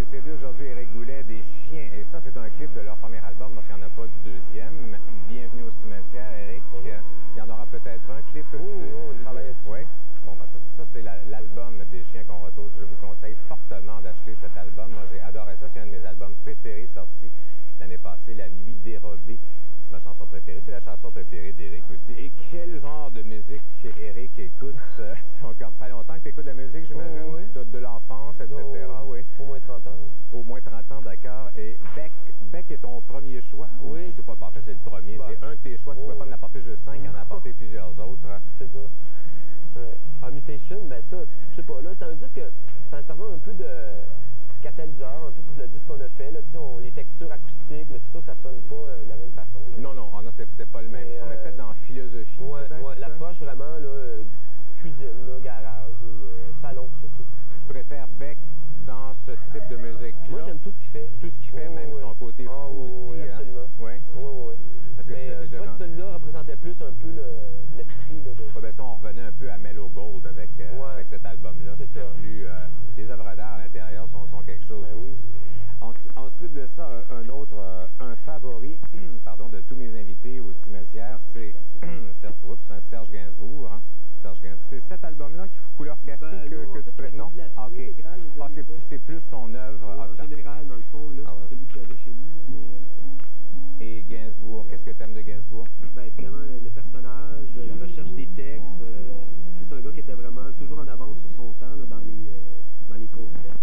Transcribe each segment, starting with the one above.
CCD aujourd'hui, Éric Goulet, Des Chiens. Et ça, c'est un clip de leur premier album parce qu'il n'y en a pas du deuxième. Bienvenue au cimetière, Éric. Il y en aura peut-être un clip. On travaille dessus. Oui. Bon, ben ça c'est l'album Des Chiens qu'on retrouve. Je vous conseille fortement d'acheter cet album. Moi, j'ai adoré ça. C'est un de mes albums préférés sortis l'année passée, La Nuit dérobée. C'est ma chanson préférée. C'est la chanson préférée d'Éric aussi. Et quel genre de musique Éric écoute? Ça fait longtemps que tu écoutes de la musique, j'imagine? Oui. De l'enfance, etc. Oui. Au moins 30 ans. Au moins 30 ans, d'accord. Et Beck est ton premier choix? Oui. C'est pas, en fait, c'est le premier. Ben, c'est un de tes choix. Tu ne peux pas en apporter juste 5, en apporter plusieurs autres. Hein. C'est ça. En Mutation, ben ça, je sais pas, là, c'est un disque que ça servait un peu de catalyseur, un peu pour le disque qu'on a fait, là, les textures acoustiques, mais c'est sûr que ça sonne pas de la même façon. Là. Non, c'était pas le même son, mais peut-être dans la philosophie. Ouais, l'approche vraiment, là, cuisine, là, garage ou salon surtout. Tu préfères Beck dans ce type de musique-là? Moi, j'aime tout ce qu'il fait. Tout ce qu'il fait, même son côté fou aussi. Oui, absolument. Oui? Oui. Mais je crois que celui-là représentait plus un peu l'esprit de... Ben ça, on revenait un peu à Mellow Gold avec cet album-là. C'est ça. Plus, les œuvres d'art à l'intérieur sont quelque chose. Ben oui. Ensuite de ça, un favori pardon, de tous mes invités au cimetière, c'est Serge Gainsbourg. Hein? C'est cet album-là qui fait couleur café que tu prêtes? Non? Ah, OK. C'est plus son œuvre. En général, dans le fond, là, c'est celui que j'avais chez nous. Et Gainsbourg, qu'est-ce que tu aimes de Gainsbourg? Ben, évidemment, le personnage, la recherche des textes. C'est un gars qui était vraiment toujours en avance sur son temps là, dans les concepts.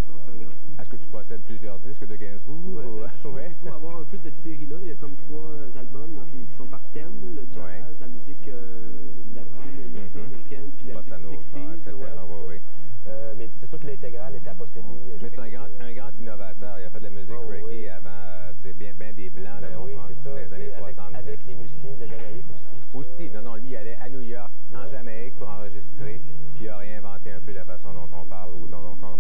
C'est un grand. Est-ce que tu possèdes plusieurs disques de Gainsbourg? Oui, je trouve avoir un peu cette série-là. Il y a comme 3 albums là, qui sont par thème. Le jazz, la musique latine, américaine, puis la musique 60s. Mais c'est sûr que l'intégrale était à posséder. Mais c'est un grand innovateur. Il a fait de la musique reggae avant bien des Blancs là, oui, dans les années 70. Avec les musiciens de Jamaïque aussi. Non, lui, il allait à New York, en Jamaïque, pour enregistrer, puis il a réinventé un peu la façon dont on parle ou dont on chante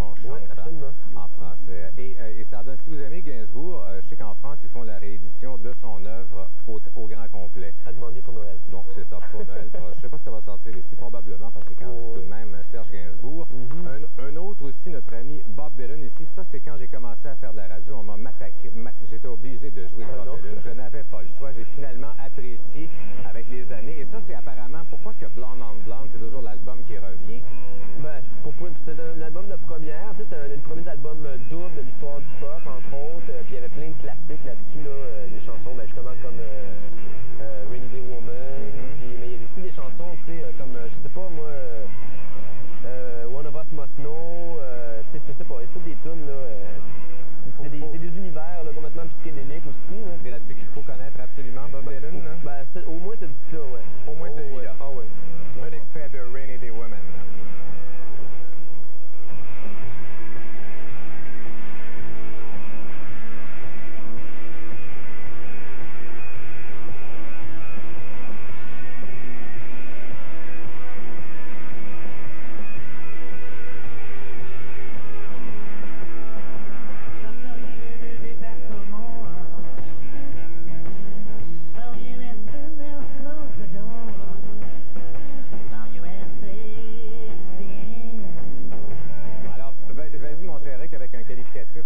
en français. Et ça donne, si vous aimez Gainsbourg, je sais qu'en France, ils font la réédition de son œuvre au grand complet. À demander pour Noël. Donc, c'est ça, pour Noël. Je ne sais pas si ça va sortir ici, probablement, parce que c'est tout de même Serge Gainsbourg. Un autre aussi, notre ami Bob Dylan ici, ça, c'est quand j'ai commencé à faire de la radio, on m'a mattaqué, j'étais obligé de jouer Bob Dylan. Je n'avais pas le choix, j'ai finalement apprécié avec les années. Et ça, c'est apparemment, pourquoi que Blonde on Blonde, c'est toujours l'album qui revient? Ben, c'est un album de première, tu sais, c'est un des premiers albums doubles de l'histoire du pop, entre autres, puis il y avait plein de classiques là-dessus, là, des chansons, ben, justement, comme Rainy Day Woman, mais il y a aussi des chansons, tu sais, comme, je sais pas, moi, One of Us Must Know, tu sais, je sais pas, il y a toutes des tunes, là, c'est des univers, là, complètement psychédéliques aussi, là. C'est là-dessus qu'il faut connaître absolument Bob Dylan, là? Ben, au moins, ce disque-là, ouais. Au moins celui-là. Ah ouais. Un extrait de Rainy Day Woman.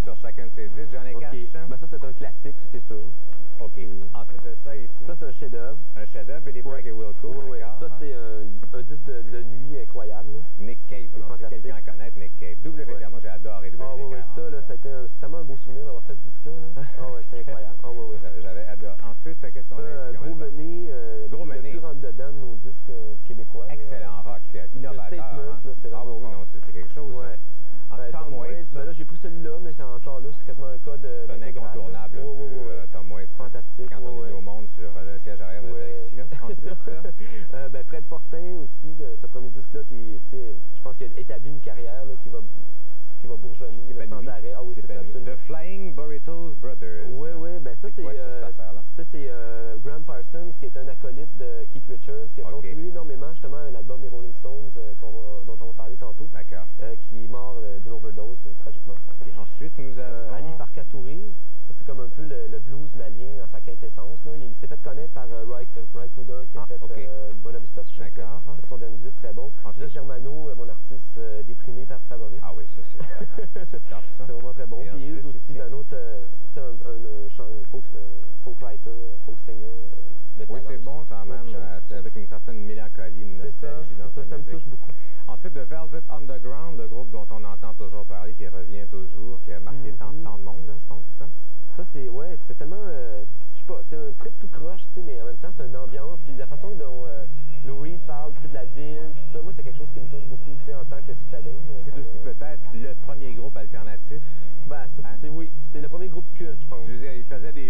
Sur chacun de ces disques. J'en ai 4. Ben ça, c'est un classique, c'est sûr. OK. Ensuite de ça, ici. Ça, c'est un chef-d'œuvre. Un chef-d'œuvre, Billy Bragg et Wilco. Oui. Ça, c'est un disque de nuit incroyable. Nick Cave. C'est quelqu'un à connaître, Nick Cave. WD, moi, j'ai adoré WD. Oui, ça, là, c'est tellement un beau souvenir d'avoir fait ce disque-là. Oui, c'est incroyable. Oui. J'avais adoré. Ensuite, qu'est-ce qu'on a? Gros Mené. Gros Mené. Le plus rentre-dedans de nos disques québécois. Excellent rock. Innovateur. C'est quelque chose. Tom Waits. Ben là, j'ai pris celui-là, mais c'est encore là, c'est quasiment un cas de. C'est un incontournable. Tom Waits. Fantastique. Quand on est mis au monde sur le siège arrière de taxi. Ensuite, ben, Fred Fortin aussi, ce premier disque-là, qui, je pense qu'il a établi une carrière là, qui va bourgeonner sans arrêt. Ah oui, c'est ça, absolument. The Flying Burritos Brothers. Oui, ben ça, c'est Graham Parsons, qui est un acolyte de Keith Richards, qui a contribué énormément justement à l'album des Rolling Stones dont on va parler tantôt. D'accord. Qui est mort d'une overdose, tragiquement. Ensuite, nous avons Ali Farka Touré. Ça, c'est comme un peu le blues malien dans sa quintessence. Là. Il s'est fait connaître par Ry Cooder, qui a fait Buena Vista. C'est son dernier disque, très bon. Juste Germano, mon artiste déprimé favori. Ah oui, ça c'est chanteur, folk singer. De Oui, talent c'est bon aussi. quand Ouais, même, j'aime beaucoup avec une certaine mélancolie, une ça. nostalgie dans sa Ça me musique. touche beaucoup. Ensuite, The Velvet Underground, le groupe dont on entend toujours parler, qui revient toujours, qui a marqué tant de monde, hein, je pense, ça. Ça, c'est, ouais, c'est tellement, je sais pas, c'est un trip tout croche, tu sais, mais en même temps, c'est une ambiance, puis la façon dont Lou Reed parle, tu sais, de la ville, tout ça, moi, c'est quelque chose qui me touche beaucoup, tu sais, en tant que citadin. C'est aussi peut-être le premier groupe alternatif. Ben, oui, c'est le premier groupe culte, je pense. Je veux dire, il faisait des